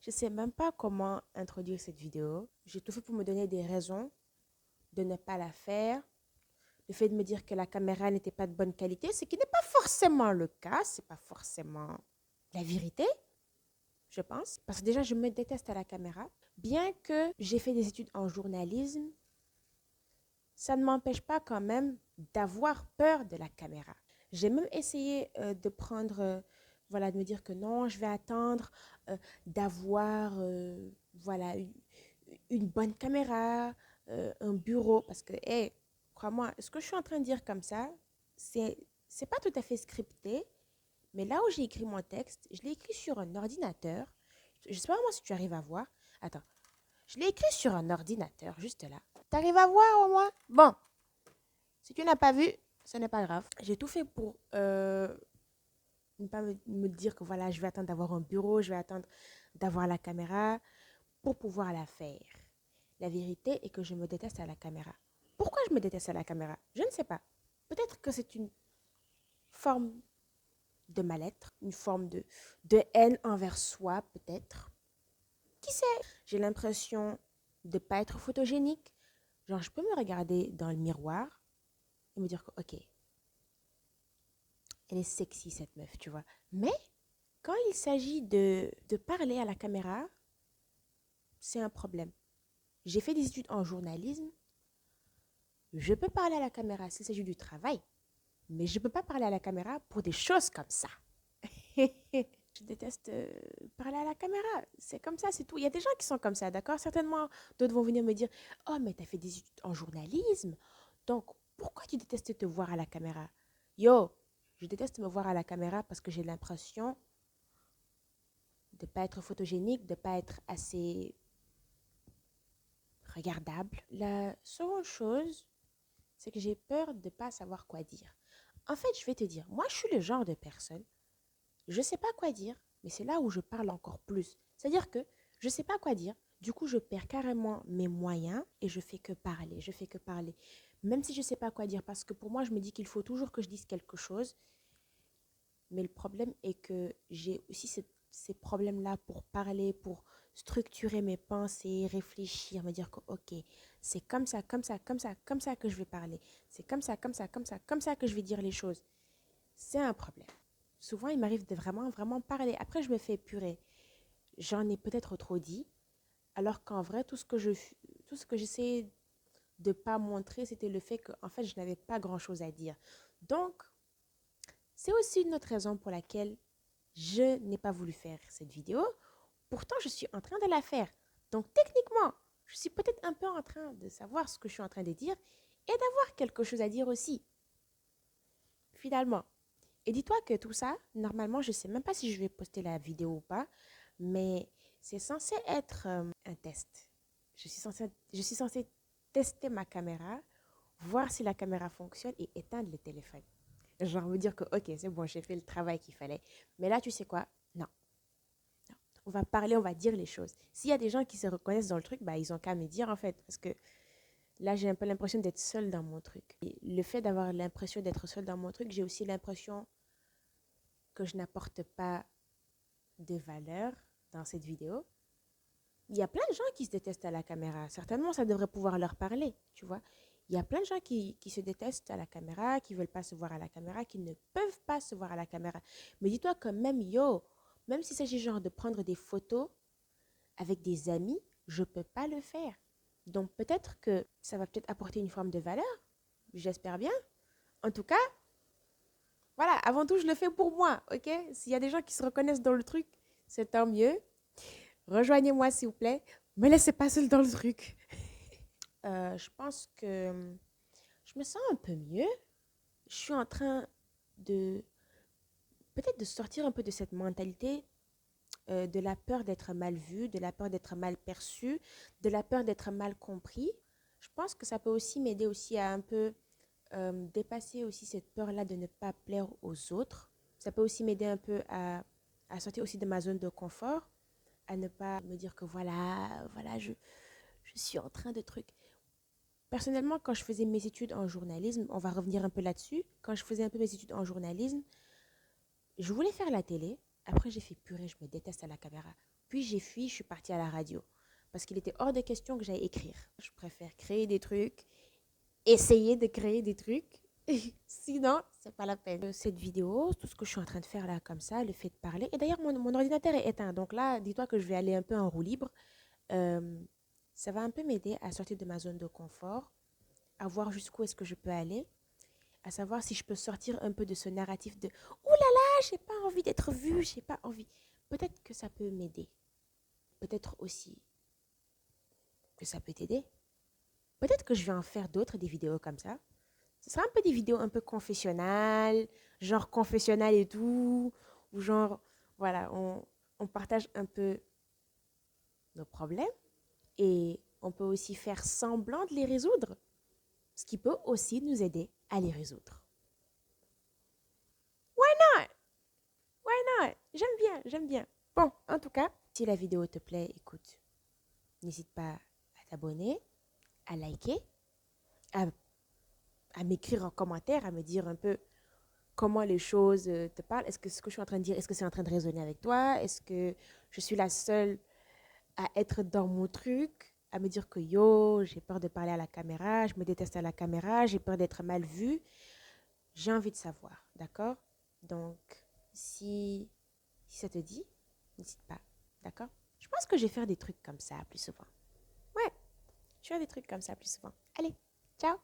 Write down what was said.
Je sais même pas comment introduire cette vidéo. J'ai tout fait pour me donner des raisons de ne pas la faire. Le fait de me dire que la caméra n'était pas de bonne qualité, ce qui n'est pas forcément le cas, c'est pas forcément la vérité, je pense. Parce que déjà, je me déteste à la caméra. Bien que j'ai fait des études en journalisme, ça ne m'empêche pas quand même d'avoir peur de la caméra. J'ai même essayé de prendre, voilà, de me dire que non, je vais attendre d'avoir, voilà, une bonne caméra, un bureau. Parce que, hey, crois-moi, ce que je suis en train de dire comme ça, c'est, c'est pas tout à fait scripté, mais là où j'ai écrit mon texte, je l'ai écrit sur un ordinateur. Je sais pas vraiment si tu arrives à voir. Attends, je l'ai écrit sur un ordinateur, juste là. T'arrives à voir au moins? Bon, si tu n'as pas vu, ce n'est pas grave. J'ai tout fait pour ne pas me dire que voilà, je vais attendre d'avoir un bureau, je vais attendre d'avoir la caméra pour pouvoir la faire. La vérité est que je me déteste à la caméra. Pourquoi je me déteste à la caméra? Je ne sais pas. Peut-être que c'est une forme de mal-être, une forme de haine envers soi, peut-être. Qui sait? J'ai l'impression de ne pas être photogénique. Genre, je peux me regarder dans le miroir et me dire que, ok, elle est sexy cette meuf, tu vois. Mais quand il s'agit de parler à la caméra, c'est un problème. J'ai fait des études en journalisme. Je peux parler à la caméra s'il s'agit du travail, mais je ne peux pas parler à la caméra pour des choses comme ça. Je déteste parler à la caméra. C'est comme ça, c'est tout. Il y a des gens qui sont comme ça, d'accord? Certainement, d'autres vont venir me dire, oh, mais tu as fait des études en journalisme. Donc, pourquoi tu détestes te voir à la caméra? Yo, je déteste me voir à la caméra parce que j'ai l'impression de ne pas être photogénique, de ne pas être assez regardable. La seconde chose, c'est que j'ai peur de ne pas savoir quoi dire. En fait, je vais te dire, moi, je suis le genre de personne, je ne sais pas quoi dire, mais c'est là où je parle encore plus. C'est-à-dire que je ne sais pas quoi dire, du coup, je perds carrément mes moyens et je fais que parler, je fais que parler. Même si je ne sais pas quoi dire, parce que pour moi, je me dis qu'il faut toujours que je dise quelque chose. Mais le problème est que j'ai aussi ces problèmes-là pour parler, pour structurer mes pensées, réfléchir, me dire que, ok, c'est comme ça, comme ça, comme ça, comme ça que je vais parler. C'est comme ça, comme ça, comme ça, comme ça que je vais dire les choses. C'est un problème. Souvent, il m'arrive de vraiment, vraiment parler. Après, je me fais purée. J'en ai peut-être trop dit, alors qu'en vrai, tout ce que j'essayais de ne pas montrer, c'était le fait que, en fait, je n'avais pas grand-chose à dire. Donc, c'est aussi une autre raison pour laquelle je n'ai pas voulu faire cette vidéo. Pourtant, je suis en train de la faire. Donc, techniquement, je suis peut-être un peu en train de savoir ce que je suis en train de dire et d'avoir quelque chose à dire aussi, finalement. Et dis-toi que tout ça, normalement, je ne sais même pas si je vais poster la vidéo ou pas, mais c'est censé être un test. Je suis censée tester ma caméra, voir si la caméra fonctionne et éteindre le téléphone. Genre me dire que, ok, c'est bon, j'ai fait le travail qu'il fallait. Mais là, tu sais quoi? Non. Non. On va parler, on va dire les choses. S'il y a des gens qui se reconnaissent dans le truc, bah, ils ont qu'à me dire, en fait. Parce que là, j'ai un peu l'impression d'être seule dans mon truc. Et le fait d'avoir l'impression d'être seule dans mon truc, j'ai aussi l'impression que je n'apporte pas de valeur dans cette vidéo. Il y a plein de gens qui se détestent à la caméra. Certainement, ça devrait pouvoir leur parler, tu vois. Il y a plein de gens qui se détestent à la caméra, qui ne veulent pas se voir à la caméra, qui ne peuvent pas se voir à la caméra. Mais dis-toi quand même, yo, même s'il s'agit genre de prendre des photos avec des amis, je ne peux pas le faire. Donc peut-être que ça va peut-être apporter une forme de valeur. J'espère bien. En tout cas, voilà, avant tout, je le fais pour moi, ok? S'il y a des gens qui se reconnaissent dans le truc, c'est tant mieux. Rejoignez-moi, s'il vous plaît. Me laissez pas seule dans le truc. Je pense que je me sens un peu mieux. Je suis en train de peut-être de sortir un peu de cette mentalité de la peur d'être mal vu, de la peur d'être mal perçu, de la peur d'être mal compris. Je pense que ça peut aussi m'aider aussi à un peu dépasser aussi cette peur-là de ne pas plaire aux autres. Ça peut aussi m'aider un peu à sortir aussi de ma zone de confort, à ne pas me dire que voilà, je suis en train de trucs. Personnellement, quand je faisais mes études en journalisme, on va revenir un peu là-dessus, quand je faisais un peu mes études en journalisme, je voulais faire la télé. Après, j'ai fait purée, je me déteste à la caméra. Puis j'ai fui, je suis partie à la radio. Parce qu'il était hors de question que j'aille écrire. Je préfère créer des trucs, essayer de créer des trucs. Sinon, c'est pas la peine. Cette vidéo, tout ce que je suis en train de faire là, comme ça, le fait de parler. Et d'ailleurs, mon ordinateur est éteint. Donc là, dis-toi que je vais aller un peu en roue libre. Euh, Ça va un peu m'aider à sortir de ma zone de confort, à voir jusqu'où est-ce que je peux aller, à savoir si je peux sortir un peu de ce narratif de «Ouh là là, j'ai pas envie d'être vue, j'ai pas envie». Peut-être que ça peut m'aider. Peut-être aussi que ça peut t'aider. Peut-être que je vais en faire d'autres, des vidéos comme ça. Ce sera un peu des vidéos un peu confessionnelles, genre confessionnal et tout, ou genre, voilà, on partage un peu nos problèmes et on peut aussi faire semblant de les résoudre, ce qui peut aussi nous aider à les résoudre. Why not? Why not? J'aime bien, j'aime bien. Bon, en tout cas, si la vidéo te plaît, écoute, n'hésite pas à t'abonner, à liker, à, à m'écrire en commentaire, à me dire un peu comment les choses te parlent. Est-ce que ce que je suis en train de dire, est-ce que c'est en train de résonner avec toi? Est-ce que je suis la seule à être dans mon truc, à me dire que yo, j'ai peur de parler à la caméra, je me déteste à la caméra, j'ai peur d'être mal vue? J'ai envie de savoir, d'accord? Donc, si ça te dit, n'hésite pas, d'accord? Je pense que je vais faire des trucs comme ça plus souvent. Ouais, je vais faire des trucs comme ça plus souvent. Allez, ciao!